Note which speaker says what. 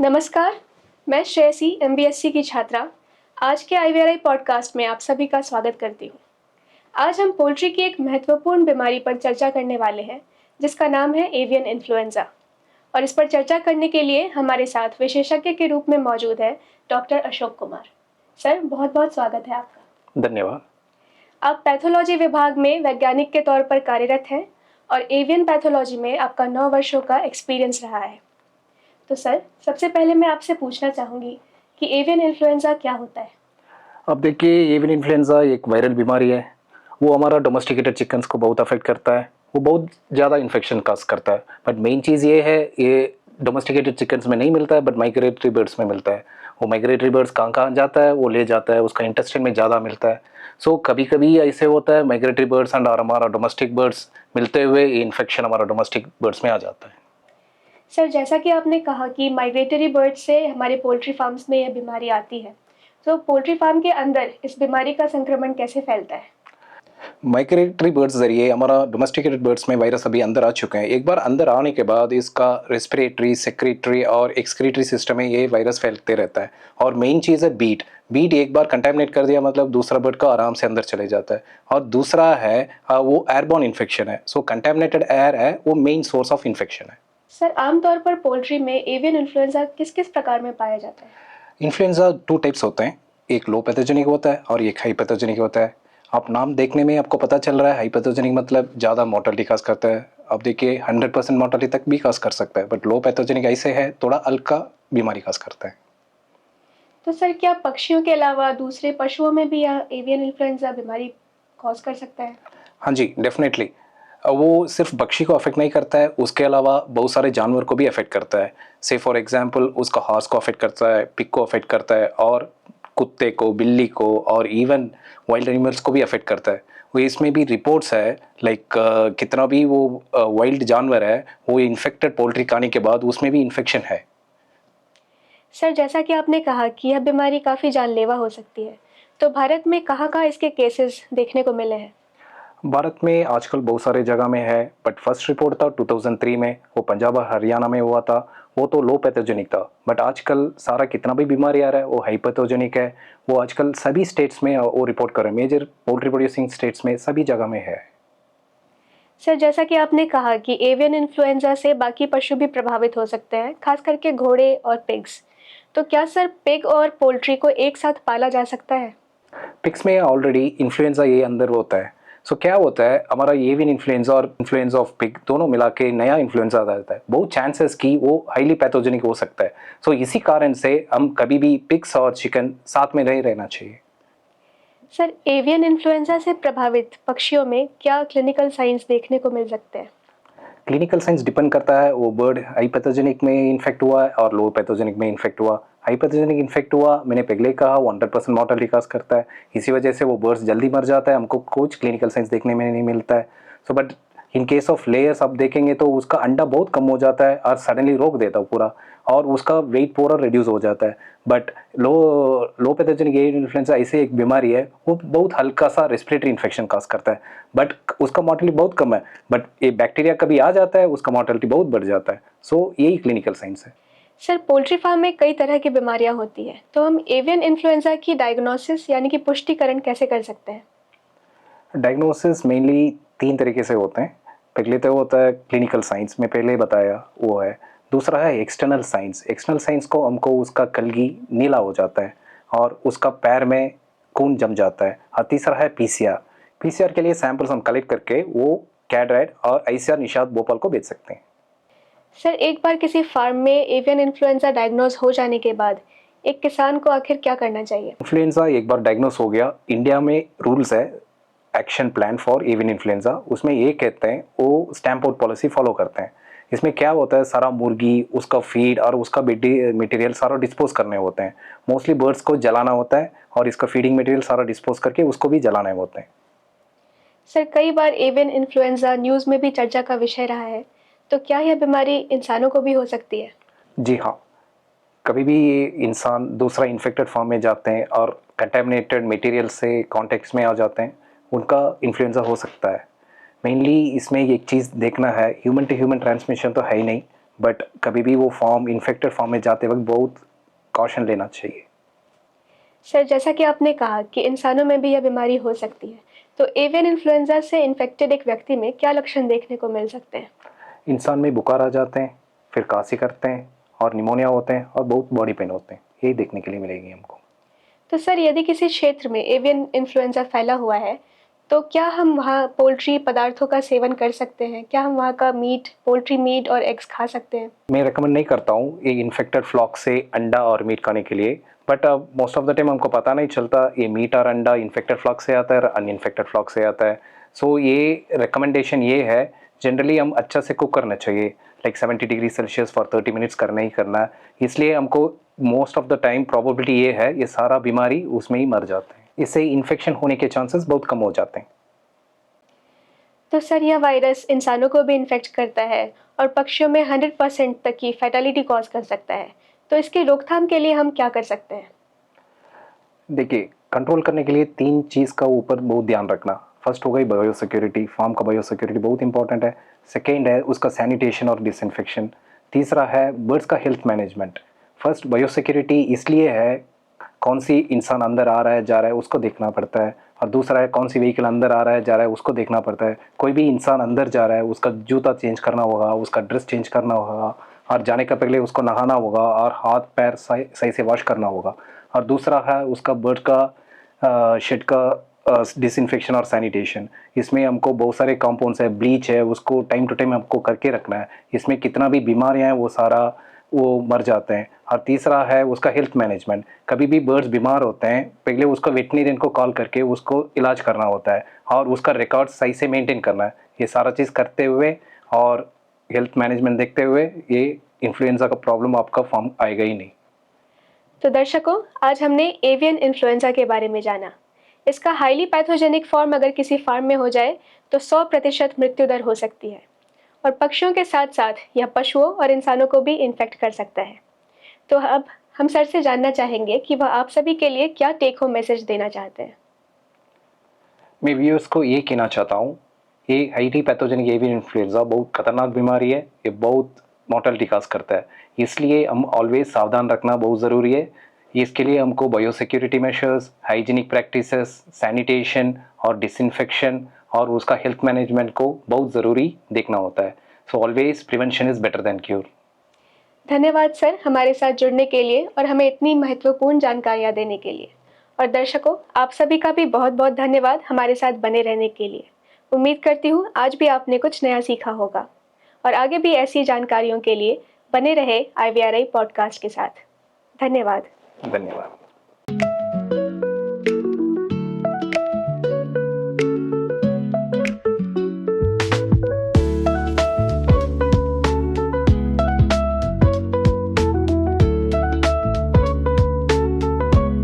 Speaker 1: नमस्कार, मैं श्रेयसी एमबीएससी की छात्रा आज के आईवीआरआई पॉडकास्ट में आप सभी का स्वागत करती हूँ। आज हम पोल्ट्री की एक महत्वपूर्ण बीमारी पर चर्चा करने वाले हैं जिसका नाम है एवियन इन्फ्लुएंजा। और इस पर चर्चा करने के लिए हमारे साथ विशेषज्ञ के रूप में मौजूद है डॉक्टर अशोक कुमार। सर, बहुत बहुत स्वागत है आपका।
Speaker 2: धन्यवाद।
Speaker 1: आप पैथोलॉजी विभाग में वैज्ञानिक के तौर पर कार्यरत हैं और एवियन पैथोलॉजी में आपका 9 वर्षों का एक्सपीरियंस रहा है। तो सर, सबसे पहले मैं आपसे पूछना चाहूँगी कि एवियन इन्फ्लुएंजा क्या होता है?
Speaker 2: अब देखिए, एवियन इन्फ्लुएंजा एक वायरल बीमारी है। वो हमारा डोमेस्टिकेटेड चिकन्स को बहुत अफेक्ट करता है। वो बहुत ज़्यादा इन्फेक्शन काज करता है। बट मेन चीज़ ये है, ये डोमेस्टिकेटेड चिकन्स में नहीं मिलता है, बट माइग्रेटरी बर्ड्स में मिलता है। वो माइग्रेटरी बर्ड्स कहाँ कहाँ जाता है, वो ले जाता है, उसका इंटेस्टाइन में ज़्यादा मिलता है। सो कभी कभी ऐसे होता है, माइग्रेटरी बर्ड्स एंड और हमारा डोमेस्टिक बर्ड्स मिलते हुए ये इन्फेक्शन हमारा डोमेस्टिक बर्ड्स में आ जाता है।
Speaker 1: सर, जैसा कि आपने कहा कि माइग्रेटरी बर्ड से हमारे पोल्ट्री फार्म्स में यह बीमारी आती है, तो पोल्ट्री फार्म के अंदर इस बीमारी का संक्रमण कैसे फैलता है?
Speaker 2: माइग्रेटरी बर्ड्स जरिए हमारा डोमेस्टिकेटेड बर्ड्स में वायरस अभी अंदर आ चुके हैं। एक बार अंदर आने के बाद इसका रेस्पिरेटरी, सेक्रेटरी और एक्सक्रीटरी सिस्टम में ये वायरस फैलते रहता है। और मेन चीज़ है बीट। बीट एक बार कंटेमिनेट कर दिया मतलब दूसरा बर्ड का आराम से अंदर चले जाता है। और दूसरा है वो एयरबॉर्न इन्फेक्शन है। सो कंटेमिनेटेड एयर है वो मेन सोर्स ऑफ इन्फेक्शन है।
Speaker 1: सर, आमतौर पर पोल्ट्री में एवियन इन्फ्लुएंजा किस किस प्रकार में पाया जाता है?
Speaker 2: इन्फ्लुएंजा 2 टाइप्स होते हैं, एक लो पैथोजेनिक होता है और एक हाई पैथोजेनिक होता है। आप नाम देखने में आपको पता चल रहा है, हाई पैथोजेनिक मतलब ज़्यादा मोर्टेलिटी काज करता है। अब देखिए 100% मोर्टेलिटी तक भी काज कर सकता है, बट लो पैथोजेनिक ऐसे है थोड़ा हल्का बीमारी काज करता है।
Speaker 1: तो सर, क्या पक्षियों के अलावा दूसरे पशुओं में भी यह एवियन इन्फ्लुएंजा बीमारी कॉज कर सकता है?
Speaker 2: हाँ जी, डेफिनेटली। वो सिर्फ पक्षी को अफेक्ट नहीं करता है, उसके अलावा बहुत सारे जानवर को भी अफेक्ट करता है। से फॉर एग्जांपल उसका हॉर्स को अफेक्ट करता है, पिग को अफेक्ट करता है और कुत्ते को, बिल्ली को और इवन वाइल्ड एनिमल्स को भी अफेक्ट करता है। वो इसमें भी रिपोर्ट्स है लाइक कितना भी वो वाइल्ड जानवर है वो इन्फेक्टेड पोल्ट्री खाने के बाद उसमें भी इन्फेक्शन है।
Speaker 1: सर, जैसा कि आपने कहा कि यह बीमारी काफ़ी जानलेवा हो सकती है, तो भारत में कहाँ-कहाँ इसके केसेस देखने को मिले हैं?
Speaker 2: भारत में आजकल बहुत सारे जगह में है, बट फर्स्ट रिपोर्ट था 2003 में, वो पंजाब और हरियाणा में हुआ था। वो तो लो पैथोजेनिक था, बट आजकल सारा कितना भी बीमारी आ रहा है वो हाई पैथोजेनिक है। वो आजकल सभी स्टेट्स में वो रिपोर्ट कर रहे हैं, मेजर पोल्ट्री प्रोड्यूसिंग स्टेट्स में सभी जगह में है।
Speaker 1: सर, जैसा कि आपने कहा कि एवियन इन्फ्लुएंजा से बाकी पशु भी प्रभावित हो सकते हैं, खास करके घोड़े और पिग्स। तो क्या सर पिग और पोल्ट्री को एक साथ पाला जा सकता है?
Speaker 2: पिग्स में ऑलरेडी इन्फ्लुएंजा ये अंदर होता है। सो क्या होता है, हमारा एवियन इन्फ्लुएंजा और इन्फ्लुएंजा ऑफ पिग दोनों मिला के नया इन्फ्लुएंजा आ जाता है। बहुत चांसेस की वो हाईली पैथोजेनिक हो सकता है। सो इसी कारण से हम कभी भी पिग्स और चिकन साथ में नहीं रहना चाहिए।
Speaker 1: सर, एवियन इन्फ्लुएंजा से प्रभावित पक्षियों में क्या क्लिनिकल साइंस देखने को मिल सकते हैं?
Speaker 2: क्लिनिकल साइंस डिपेंड करता है वो बर्ड हाई पैथोजेनिक में इन्फेक्ट हुआ है और लो पैथोजेनिक में इन्फेक्ट हुआ। हाई पैथोजेनिक इन्फेक्ट हुआ, मैंने पहले ही कहा, वो 100% मॉर्टेलिटी काज करता है। इसी वजह से वो बर्ड्स जल्दी मर जाता है, हमको कुछ क्लिनिकल साइंस देखने में नहीं मिलता है। So but in case of layers आप देखेंगे तो उसका अंडा बहुत कम हो जाता है और सडनली रोक देता है पूरा, और उसका वेट पूरा रिड्यूस हो जाता है। But low low pathogenic avian influenza ऐसे एक बीमारी है, वो बहुत हल्का सा रेस्पिरेटरी इन्फेक्शन काज करता है, बट उसका मॉर्टेलिटी बहुत कम है। बट ये बैक्टीरिया कभी आ जाता है, उसका मॉर्टेलिटी बहुत बढ़ जाता है। सो यही क्लिनिकल साइंस है।
Speaker 1: सर, पोल्ट्री फार्म में कई तरह की बीमारियां होती हैं, तो हम एवियन इन्फ्लुएंजा की डायग्नोसिस यानी कि पुष्टिकरण कैसे कर सकते हैं?
Speaker 2: डायग्नोसिस मेनली 3 तरीके से होते हैं। पहले तो होता है क्लिनिकल साइंस में पहले बताया वो है। दूसरा है एक्सटर्नल साइंस। एक्सटर्नल साइंस को हमको उसका कलगी नीला हो जाता है और उसका पैर में खून जम जाता है। और तीसरा है पीसीआर। पीसीआर के लिए सैंपल्स हम कलेक्ट करके वो कैडराइड और आईसीआर निषाद भोपाल को भेज सकते हैं।
Speaker 1: सर, एक बार किसी फार्म में एवियन इन्फ्लुएंजा डायग्नोज हो जाने के बाद एक किसान को आखिर क्या करना चाहिए?
Speaker 2: इन्फ्लुएंजा एक बार डायग्नोस हो गया, इंडिया में रूल्स है action plan for avian influenza. उसमें ये कहते हैं वो स्टैम्प आउट पॉलिसी फॉलो करते हैं। इसमें क्या होता है, सारा मुर्गी, उसका फीड और उसका मटेरियल सारा डिस्पोज करने होते हैं। मोस्टली बर्ड्स को जलाना होता है और इसका फीडिंग मटेरियल सारा डिस्पोज करके उसको भी जलाने होते हैं।
Speaker 1: सर, कई बार एवियन इन्फ्लुएंजा न्यूज़ में भी चर्चा का विषय रहा है, तो क्या यह बीमारी इंसानों को भी हो सकती है?
Speaker 2: जी हाँ, कभी भी ये इंसान दूसरा इन्फेक्टेड फॉर्म में जाते हैं और कंटेमिनेटेड मटेरियल से कॉन्टेक्ट में आ जाते हैं, उनका इन्फ्लुएंजा हो सकता है। मेनली इसमें एक चीज़ देखना है, ह्यूमन टू ह्यूमन ट्रांसमिशन तो है ही नहीं, बट कभी भी वो फॉर्म इन्फेक्टेड फॉर्म में जाते वक्त बहुत कॉशन लेना चाहिए।
Speaker 1: सर, जैसा कि आपने कहा कि इंसानों में भी यह बीमारी हो सकती है, तो एवियन इन्फ्लुएंजा से इन्फेक्टेड एक व्यक्ति में क्या लक्षण देखने को मिल सकते हैं?
Speaker 2: इंसान में बुखार आ जाते हैं, फिर खांसी करते हैं और निमोनिया होते हैं और बहुत बॉडी पेन होते हैं, यही देखने के लिए मिलेगी हमको।
Speaker 1: तो सर, यदि किसी क्षेत्र में एवियन इन्फ्लुएंजा फैला हुआ है, तो क्या हम वहाँ पोल्ट्री पदार्थों का सेवन कर सकते हैं? क्या हम वहाँ का मीट, पोल्ट्री मीट और एग्स खा सकते हैं?
Speaker 2: मैं रेकमेंड नहीं करता हूँ ये इन्फेक्टेड फ्लॉक से अंडा और मीट खाने के लिए, but most of the time हमको पता नहीं चलता ये मीट और अंडा इन्फेक्टेड फ्लॉक से आता है और अनइन्फेक्टेड फ्लॉक से आता है। सो ये रिकमेंडेशन ये है, जनरली हम अच्छा से कुक करना चाहिए, like 70 degree Celsius for 30 minutes करना ही करना है। इसलिए हमको most of the time probability ये है ये सारा बीमारी उसमें ही मर जाते हैं, इससे इन्फेक्शन होने के चांसेस बहुत कम हो जाते हैं।
Speaker 1: तो सर, यह वायरस इंसानों को भी इन्फेक्ट करता है और पक्षियों में 100% तक की फैटेलिटी कॉज कर सकता है। तो इसकी रोकथाम के लिए हम क्या कर सकते हैं?
Speaker 2: देखिए, कंट्रोल करने के लिए 3 चीज़ का ऊपर बहुत ध्यान रखना। फर्स्ट हो गई बायोसिक्योरिटी, फार्म का बायोसिक्योरिटी बहुत इंपॉर्टेंट है। सेकेंड है उसका सैनिटेशन और डिसइंफेक्शन। तीसरा है बर्ड्स का हेल्थ मैनेजमेंट। फर्स्ट बायोसिक्योरिटी इसलिए है, कौन सी इंसान अंदर आ रहा है जा रहा है उसको देखना पड़ता है, और दूसरा है कौन सी व्हीकल अंदर आ रहा है जा रहा है उसको देखना पड़ता है। कोई भी इंसान अंदर जा रहा है उसका जूता चेंज करना होगा, उसका ड्रेस चेंज करना होगा, और जाने का पहले उसको नहाना होगा और हाथ पैर सही से वॉश करना होगा। और दूसरा है उसका बर्ड का शेड का डिसइंफेक्शन और सैनिटेशन। इसमें हमको बहुत सारे कंपाउंड्स है, ब्लीच है, उसको टाइम टू टाइम हमको करके रखना है। इसमें कितना भी बीमारियां हैं वो सारा वो मर जाते हैं। और तीसरा है उसका हेल्थ मैनेजमेंट। कभी भी बर्ड्स बीमार होते हैं पहले उसको वेटनेरियन को कॉल करके उसको इलाज करना होता है और उसका रिकॉर्ड सही से मेंटेन करना है। ये सारा चीज़ करते हुए और हेल्थ मैनेजमेंट देखते हुए ये इन्फ्लुएंजा का प्रॉब्लम आपका फॉर्म आएगा ही नहीं।
Speaker 1: तो दर्शकों, आज हमने एवियन इन्फ्लुएंजा के बारे में जाना। इसका हाईली पैथोजेनिक फॉर्म अगर किसी फार्म में हो जाए तो 100% मृत्यु दर हो सकती है, और पक्षियों के साथ साथ यह पशुओं और इंसानों को भी इन्फेक्ट कर सकता है। तो अब हम सर से जानना चाहेंगे कि वह आप सभी के लिए क्या टेक होम मैसेज देना चाहते हैं।
Speaker 2: मैं व्यूअर्स को ये कहना चाहता हूँ, ये हाईली पैथोजेनिक एवियन इन्फ्लुएंजा बहुत खतरनाक बीमारी है, ये बहुत मॉर्टलिटी काज करता है, इसलिए हम ऑलवेज सावधान रखना बहुत ज़रूरी है। इसके लिए हमको biosecurity measures, hygienic practices, sanitation और डिसइंफेक्शन और उसका हेल्थ मैनेजमेंट को बहुत ज़रूरी देखना होता है। So always prevention is better than cure.
Speaker 1: धन्यवाद सर, हमारे साथ जुड़ने के लिए और हमें इतनी महत्वपूर्ण जानकारियाँ देने के लिए। और दर्शकों, आप सभी का भी बहुत बहुत धन्यवाद हमारे साथ बने रहने के लिए। उम्मीद करती हूँ आज भी आपने कुछ नया सीखा होगा, और आगे भी ऐसी जानकारियों के लिए बने रहे IVRI पॉडकास्ट के साथ। धन्यवाद।
Speaker 2: धन्यवाद।